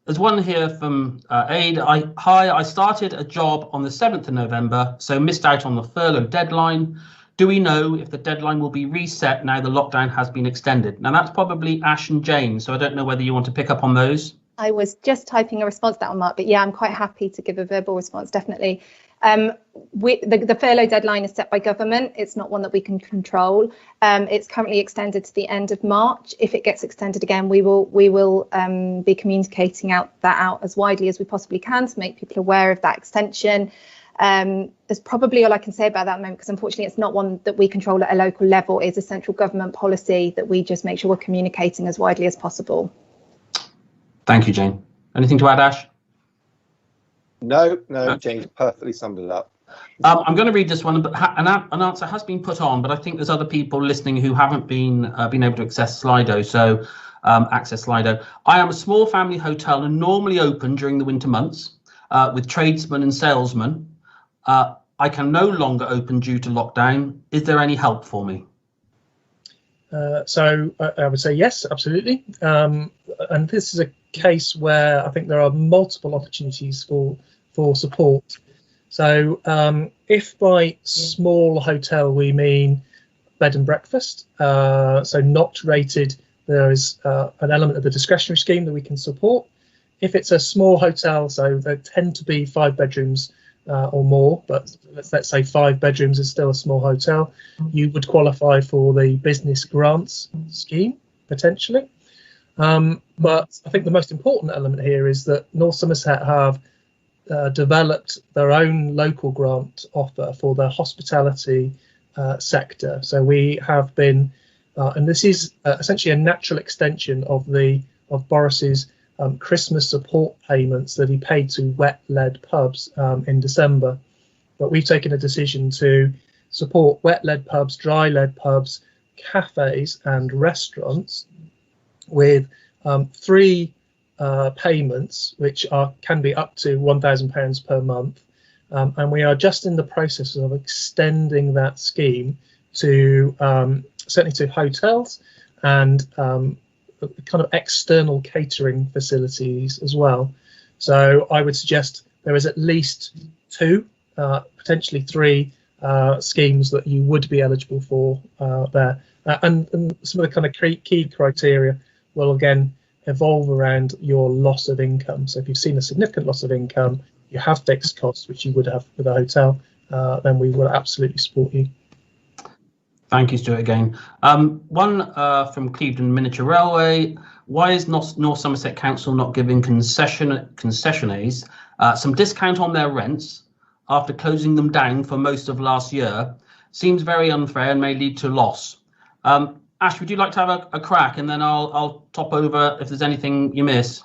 There's one here from Aid. Hi, I started a job on the 7th of November, so missed out on the furlough deadline. Do we know if the deadline will be reset now the lockdown has been extended? Now, that's probably Ash and Jane, so I don't know whether you want to pick up on those. I was just typing a response to that one, Mark, but yeah, I'm quite happy to give a verbal response, definitely. The furlough deadline is set by government. It's not one that we can control. It's currently extended to the end of March. If it gets extended again, we will be communicating that out as widely as we possibly can to make people aware of that extension. That's probably all I can say about that at the moment, because unfortunately it's not one that we control at a local level. It's a central government policy that we just make sure we're communicating as widely as possible. Thank you, Jane. Anything to add, Ash? No, Jane's perfectly summed it up. I'm going to read this one, but an answer has been put on, but I think there's other people listening who haven't been able to access Slido. So access Slido. I am a small family hotel and normally open during the winter months with tradesmen and salesmen. I can no longer open due to lockdown. Is there any help for me? So I would say yes, absolutely. And this is a case where I think there are multiple opportunities for support. So if by small hotel we mean bed and breakfast, so not rated, there is an element of the discretionary scheme that we can support. If it's a small hotel, so there tend to be 5 bedrooms or more, but let's say 5 bedrooms is still a small hotel, you would qualify for the business grants scheme potentially. But I think the most important element here is that North Somerset have developed their own local grant offer for the hospitality sector. So we have been, and this is essentially a natural extension of Boris's Christmas support payments that he paid to wet-led pubs in December. But we've taken a decision to support wet-led pubs, dry-led pubs, cafes and restaurants with 3 payments, which can be up to £1,000 per month. And we are just in the process of extending that scheme to certainly to hotels and kind of external catering facilities as well. So I would suggest there is at least 2, potentially 3 schemes that you would be eligible for there. And some of the kind of key criteria will again evolve around your loss of income. So if you've seen a significant loss of income, you have fixed costs, which you would have with a hotel, then we will absolutely support you. Thank you, Stuart, again. One from Clevedon Miniature Railway. Why is North Somerset Council not giving concessionaires some discount on their rents after closing them down for most of last year? Seems very unfair and may lead to loss. Ash, would you like to have a crack, and then I'll top over if there's anything you miss?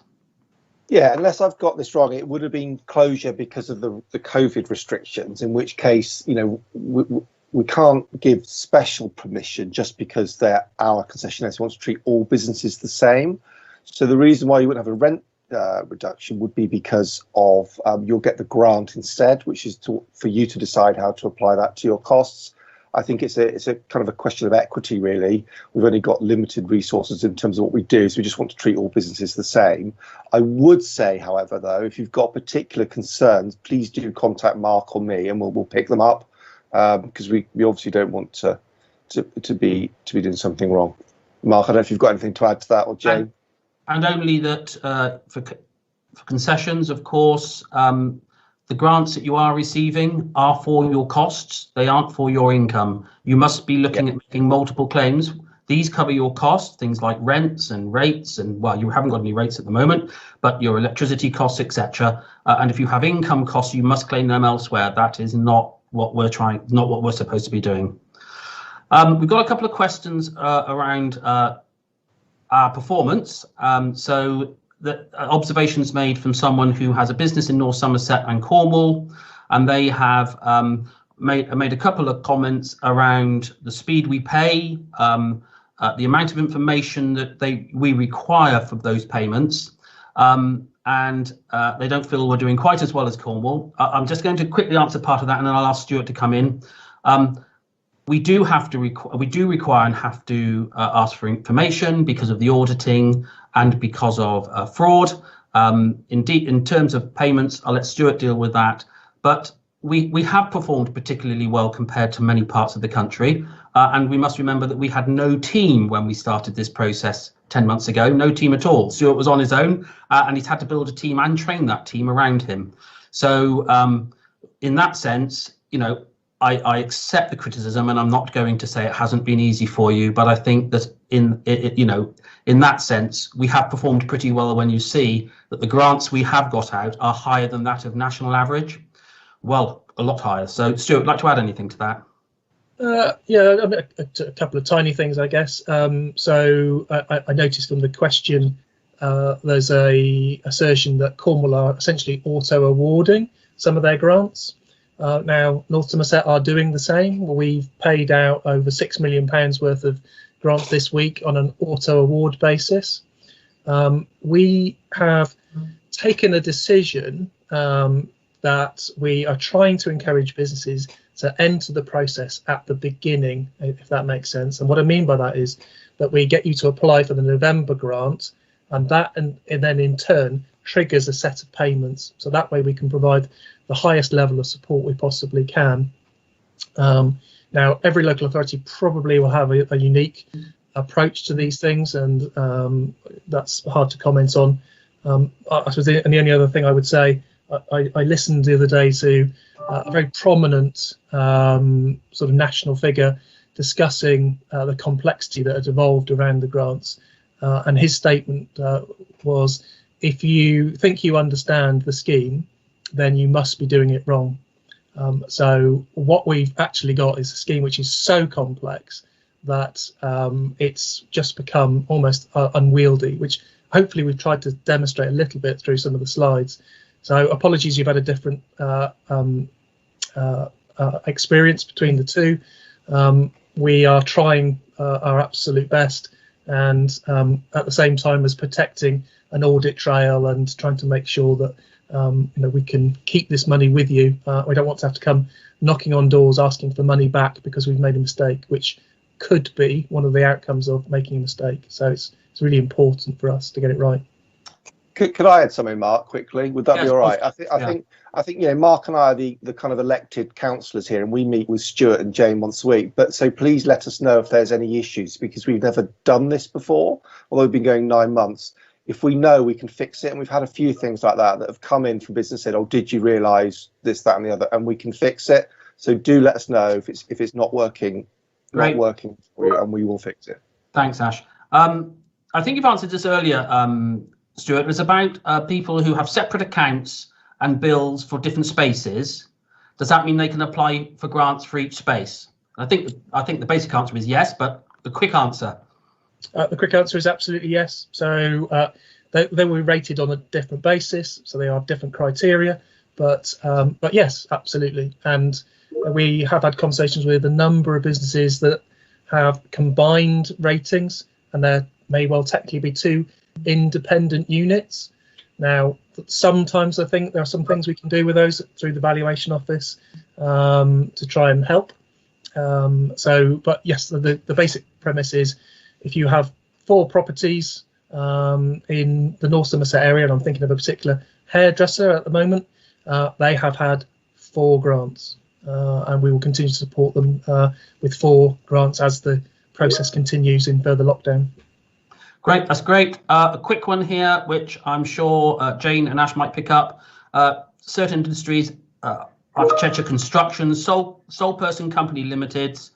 Yeah, unless I've got this wrong, it would have been closure because of the COVID restrictions, in which case, you know, we can't give special permission just because they're our concessionaires. We want to treat all businesses the same. So the reason why you wouldn't have a rent reduction would be because of you'll get the grant instead, which is for you to decide how to apply that to your costs. I think it's a kind of a question of equity, really. We've only got limited resources in terms of what we do, so we just want to treat all businesses the same. I would say, however, though, if you've got particular concerns, please do contact Mark or me, and we'll pick them up, because we obviously don't want to be doing something wrong. Mark, I don't know if you've got anything to add to that, or Jane. And only that for concessions, of course, the grants that you are receiving are for your costs. They aren't for your income. You must be looking at making multiple claims. These cover your costs, things like rents and rates, and well, you haven't got any rates at the moment, but your electricity costs, etc. And if you have income costs, you must claim them elsewhere. That is not what we're supposed to be doing. We've got a couple of questions around our performance. So the observations made from someone who has a business in North Somerset and Cornwall, and they have made a couple of comments around the speed we pay, the amount of information that we require for those payments, and they don't feel we're doing quite as well as Cornwall. I'm just going to quickly answer part of that, and then I'll ask Stuart to come in. We do require and have to ask for information because of the auditing and because of fraud. Indeed, in terms of payments, I'll let Stuart deal with that. But we have performed particularly well compared to many parts of the country. And we must remember that we had no team when we started this process 10 months ago, no team at all. Stuart was on his own, and he's had to build a team and train that team around him. So in that sense, you know, I accept the criticism, and I'm not going to say it hasn't been easy for you, but I think that in that sense, we have performed pretty well when you see that the grants we have got out are higher than that of national average. Well, a lot higher. So Stuart, would like to add anything to that? Yeah, I mean, a couple of tiny things, I guess. So I noticed from the question, there's a assertion that Cornwall are essentially auto-awarding some of their grants. Now, North Somerset are doing the same. We've paid out over £6 million worth of grants this week on an auto award basis. We have taken a decision that we are trying to encourage businesses to enter the process at the beginning, if that makes sense. And what I mean by that is that we get you to apply for the November grant, and that and then in turn triggers a set of payments. So that way we can provide the highest level of support we possibly can. Now, every local authority probably will have a unique approach to these things, and that's hard to comment on. I suppose the only other thing I would say, I listened the other day to a very prominent sort of national figure discussing the complexity that had evolved around the grants, and his statement was, if you think you understand the scheme, then you must be doing it wrong. So what we've actually got is a scheme which is so complex that it's just become almost unwieldy, which hopefully we've tried to demonstrate a little bit through some of the slides. So apologies, you've had a different experience between the two. We are trying our absolute best, and at the same time as protecting an audit trail and trying to make sure that we can keep this money with you. We don't want to have to come knocking on doors asking for money back because we've made a mistake, which could be one of the outcomes of making a mistake. So it's really important for us to get it right. Could I add something, Mark, quickly? Would that Yes, be all right? I think Mark and I are the kind of elected councillors here, and we meet with Stuart and Jane once a week. But so please let us know if there's any issues, because we've never done this before, although we've been going 9 months. If we know, we can fix it, and we've had a few things like that have come in from business said, "Oh, did you realise this, that, and the other?" And we can fix it. So do let us know if it's not working, Great. not working for you, and we will fix it. Thanks, Ash. I think you've answered this earlier, Stuart. It was about people who have separate accounts and bills for different spaces. Does that mean they can apply for grants for each space? I think the basic answer is yes, but the quick answer. The quick answer is absolutely yes. So they were rated on a different basis, so they are different criteria. But yes, absolutely. And we have had conversations with a number of businesses that have combined ratings, and there may well technically be two independent units. Now, sometimes I think there are some things we can do with those through the valuation office to try and help. But yes, the basic premise is if you have 4 properties in the North Somerset area, and I'm thinking of a particular hairdresser at the moment, they have had 4 grants, and we will continue to support them with 4 grants as the process continues in further lockdown. Great, that's great. A quick one here, which I'm sure Jane and Ash might pick up. Certain industries, architecture, construction, sole person company limiteds,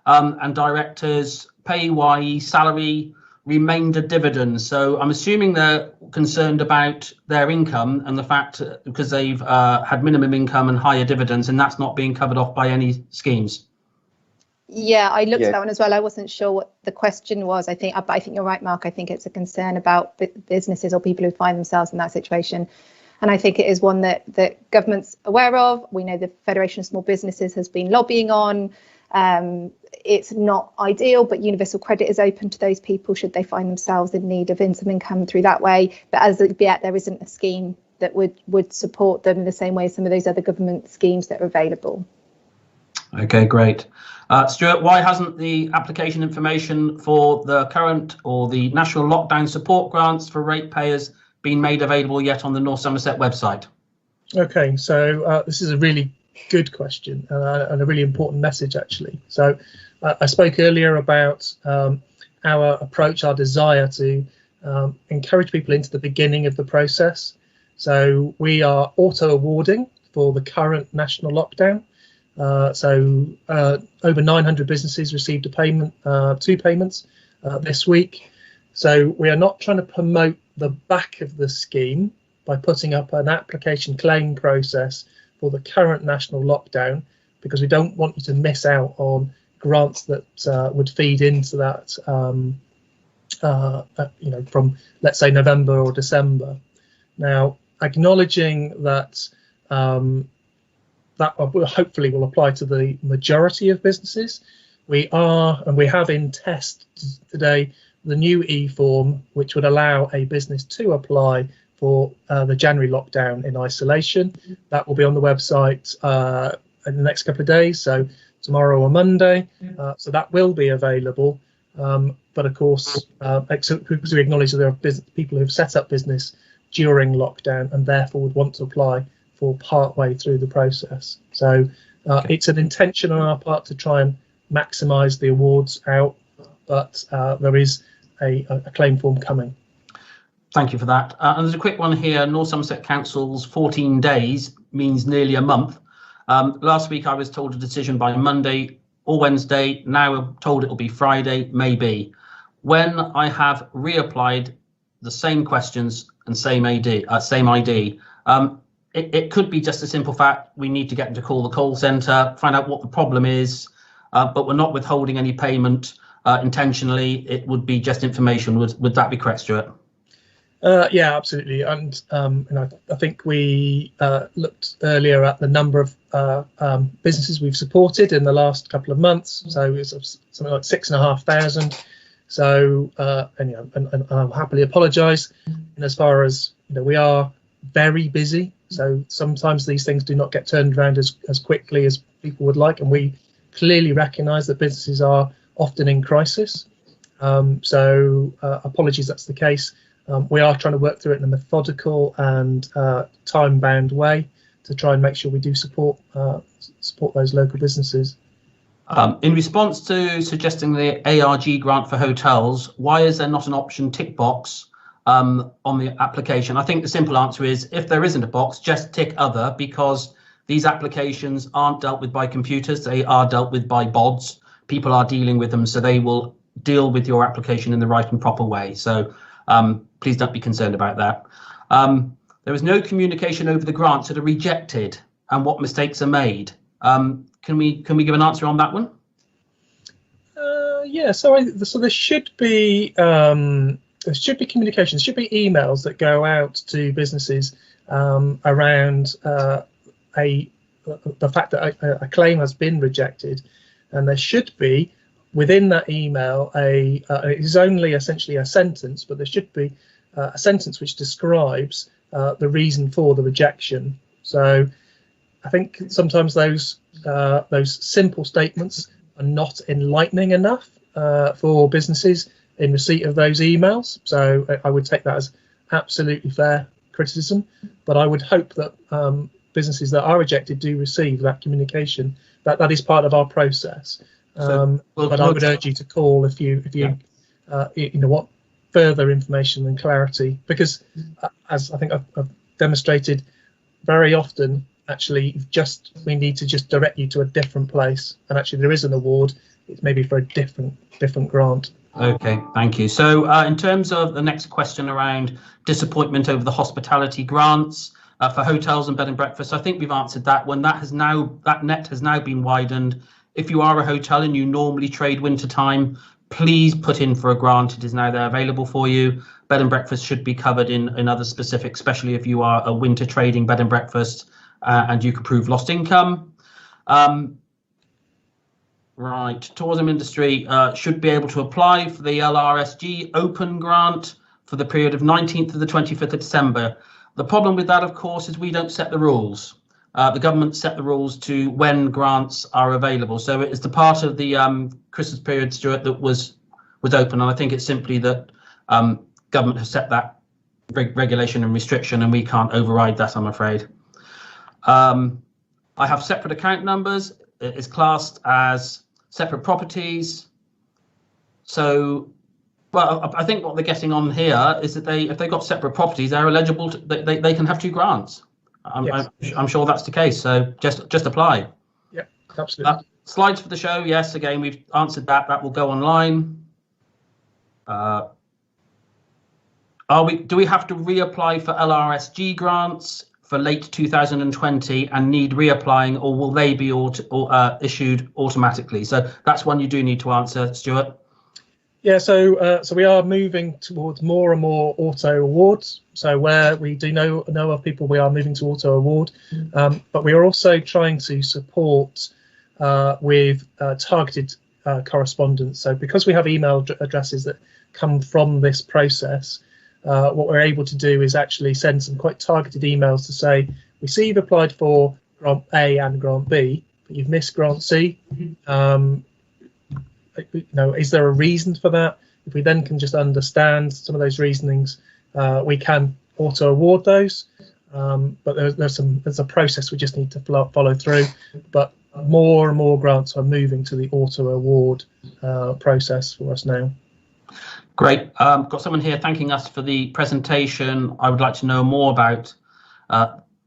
and directors, PAYE, salary, remainder dividends. So I'm assuming they're concerned about their income and the fact because they've had minimum income and higher dividends, and that's not being covered off by any schemes. Yeah, I looked at that one as well. I wasn't sure what the question was. I think you're right, Mark. I think it's a concern about businesses or people who find themselves in that situation. And I think it is one that the government's aware of. We know the Federation of Small Businesses has been lobbying on. It's not ideal, but universal credit is open to those people should they find themselves in need of some income through that way. But as of yet, there isn't a scheme that would support them in the same way as some of those other government schemes that are available. Okay, great. Stuart, why hasn't the application information for the current or the national lockdown support grants for ratepayers been made available yet on the North Somerset website? Okay, so this is a really good question and a really important message, actually. So I spoke earlier about our approach, our desire to encourage people into the beginning of the process. So we are auto awarding for the current national lockdown. Over 900 businesses received a payment, 2 payments this week. So we are not trying to promote the back of the scheme by putting up an application claim process for the current national lockdown, because we don't want you to miss out on grants that would feed into that, from, let's say, November or December. Now, acknowledging that that hopefully will apply to the majority of businesses. We have in test today the new e-form, which would allow a business to apply for the January lockdown in isolation. That will be on the website in the next couple of days, so tomorrow or Monday. So that will be available. But of course, because we acknowledge that there are people who have set up business during lockdown and therefore would want to apply for part way through the process. So it's an intention on our part to try and maximise the awards out, but there is a claim form coming. Thank you for that. And there's a quick one here. North Somerset Council's 14 days means nearly a month. Last week I was told a decision by Monday or Wednesday. Now I'm told it will be Friday, maybe. When I have reapplied the same questions and same ID, it could be just a simple fact. We need to get them to call the call centre, find out what the problem is, but we're not withholding any payment intentionally. It would be just information. Would that be correct, Stuart? Yeah, absolutely. And I think we looked earlier at the number of businesses we've supported in the last couple of months. So it's something like 6,500. So and I'll happily apologise. And as far as we are very busy. So sometimes these things do not get turned around as quickly as people would like, and we clearly recognise that businesses are often in crisis. So apologies, that's the case. We are trying to work through it in a methodical and time-bound way to try and make sure we do support those local businesses. In response to suggesting the ARG grant for hotels, why is there not an option tick box on the application? I think the simple answer is, if there isn't a box, just tick other, because these applications aren't dealt with by computers, they are dealt with by bots. People are dealing with them, so they will deal with your application in the right and proper way. So please don't be concerned about that. There was no communication over the grants that are rejected and what mistakes are made. Can we give an answer on that one? Yeah, so there should be communications, should be emails that go out to businesses around the fact that a claim has been rejected, and there should be within that email it is only essentially a sentence, but there should be a sentence which describes the reason for the rejection. So I think sometimes those simple statements are not enlightening enough for businesses in receipt of those emails. So I would take that as absolutely fair criticism, but I would hope that businesses that are rejected do receive that communication. That is part of our process. But I would urge you to call if you want further information and clarity, because as I think I've demonstrated very often, actually we need to just direct you to a different place, and actually there is an award. It's maybe for a different grant. Okay, thank you. So in terms of the next question around disappointment over the hospitality grants for hotels and bed and breakfast, I think we've answered that one. That net has now been widened. If you are a hotel and you normally trade winter time, please put in for a grant. It is now there available for you. Bed and breakfast should be covered in other specifics, especially if you are a winter trading bed and breakfast and you can prove lost income. Right, tourism industry should be able to apply for the LRSG open grant for the period of 19th to the 25th of December. The problem with that, of course, is we don't set the rules. The government set the rules to when grants are available. So it is the part of the Christmas period, Stuart, that was open. And I think it's simply that government has set that regulation and restriction, and we can't override that, I'm afraid. I have separate account numbers. It is classed as separate properties. So, well, I think what they're getting on here is that if they've got separate properties, they're eligible to, they can have two grants. Yes. I'm sure that's the case. So just apply. Yeah, absolutely. Slides for the show. Yes, again, we've answered that. That will go online. Do we have to reapply for LRSG grants for late 2020 and need reapplying, or will they be issued automatically? So that's one you do need to answer, Stuart. Yeah, so we are moving towards more and more auto awards. So where we do know of people, we are moving to auto award, but we are also trying to support with targeted correspondence. So because we have email addresses that come from this process, what we're able to do is actually send some quite targeted emails to say, we see you've applied for Grant A and Grant B, but you've missed Grant C. Is there a reason for that? If we then can just understand some of those reasonings, we can auto award those. But there's a process we just need to follow through. But more and more grants are moving to the auto award process for us now. Great. Got someone here thanking us for the presentation. I would like to know more about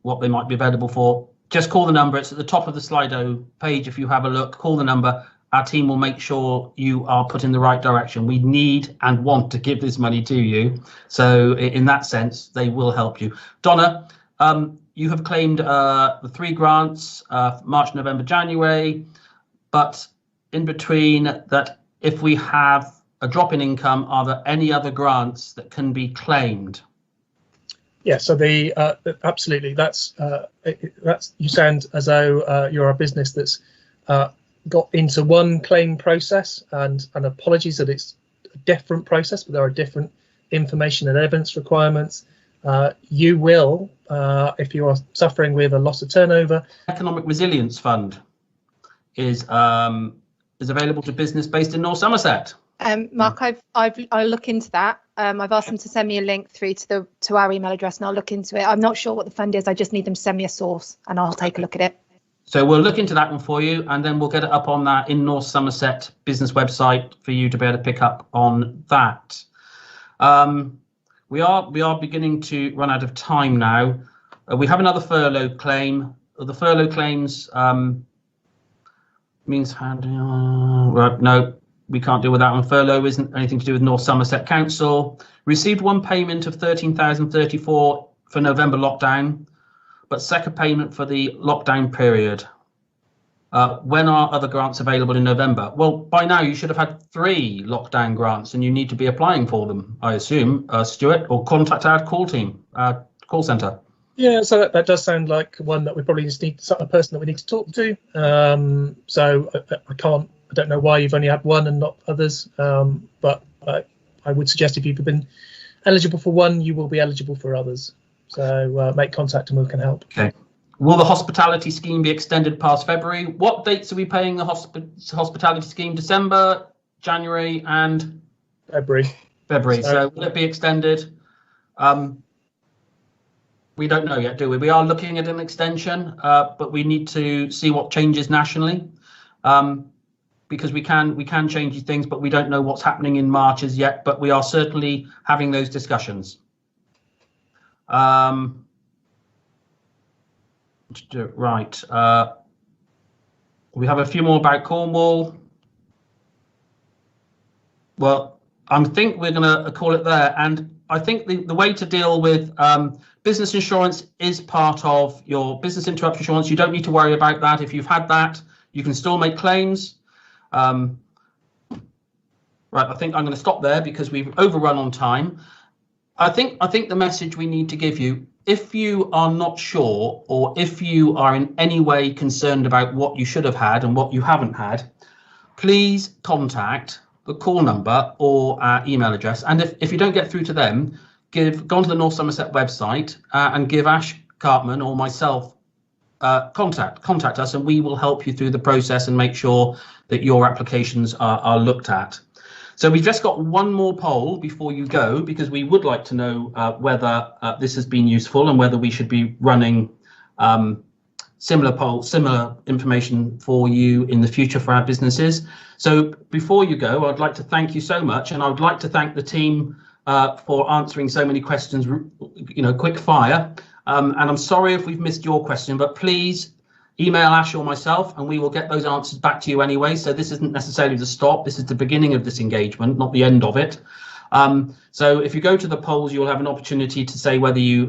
what they might be available for. Just call the number. It's at the top of the Slido page. If you have a look, call the number. Our team will make sure you are put in the right direction. We need and want to give this money to you. So in that sense, they will help you. Donna, you have claimed the 3 grants, March, November, January. But in between that, if we have a drop in income, are there any other grants that can be claimed? Yeah, so absolutely. That's you sound as though you're a business that's got into one claim process, and apologies that it's a different process, but there are different information and evidence requirements. You will, if you are suffering with a loss of turnover. Economic Resilience Fund is available to business based in North Somerset. Mark, I'll look into that. I've asked them to send me a link through to our email address, and I'll look into it. I'm not sure what the fund is. I just need them to send me a source, and I'll take a look at it. So we'll look into that one for you, and then we'll get it up on that in North Somerset business website for you to be able to pick up on that. We are beginning to run out of time now. We have another furlough claim. The furlough claims means right, no, we can't deal with that one. Furlough isn't anything to do with North Somerset Council. Received one payment of £13,034 for November lockdown, but second payment for the lockdown period. When are other grants available in November? Well, by now you should have had 3 lockdown grants, and you need to be applying for them, I assume, Stuart, or contact our call team, call centre. Yeah, so that does sound like one that we probably just need a person that we need to talk to. So I don't know why you've only had one and not others, but I would suggest if you've been eligible for one, you will be eligible for others. So make contact and we can help. Okay. Will the hospitality scheme be extended past February? What dates are we paying the hospitality scheme? December, January and February. So will it be extended? We don't know yet, do we? We are looking at an extension, but we need to see what changes nationally, because we can change things, but we don't know what's happening in March as yet. But we are certainly having those discussions. Right. We have a few more about Cornwall. Well, I think we're going to call it there. And I think the way to deal with business insurance is part of your business interruption insurance. You don't need to worry about that. If you've had that, you can still make claims. Right. I think I'm going to stop there because we've overrun on time. I think the message we need to give you, if you are not sure, or if you are in any way concerned about what you should have had and what you haven't had, please contact the call number or our email address. And if you don't get through to them, go onto the North Somerset website and give Ash Cartman or myself contact us, and we will help you through the process and make sure that your applications are looked at. So we've just got one more poll before you go, because we would like to know whether this has been useful and whether we should be running similar information for you in the future for our businesses. So before you go, I'd like to thank you so much, and I would like to thank the team for answering so many questions, quick fire. And I'm sorry if we've missed your question, but please email Ash or myself and we will get those answers back to you anyway. So this isn't necessarily the stop. This is the beginning of this engagement, not the end of it. So if you go to the polls, you'll have an opportunity to say whether you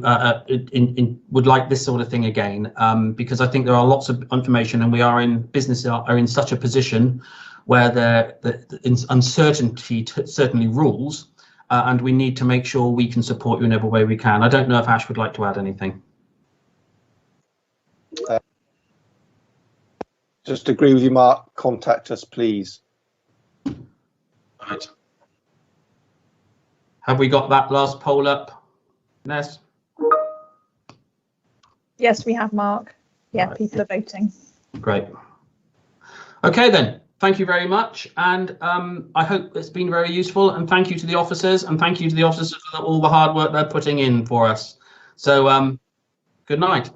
would like this sort of thing again, because I think there are lots of information, and we are in business are in such a position where the uncertainty certainly rules, and we need to make sure we can support you in every way we can. I don't know if Ash would like to add anything. Just agree with you, Mark. Contact us, please. Right. Have we got that last poll up, Ness? Yes, we have, Mark. Yeah, Right. people are voting. Great. Okay then, thank you very much, and I hope it's been very useful, and thank you to the officers, and thank you to the officers for all the hard work they're putting in for us. So good night.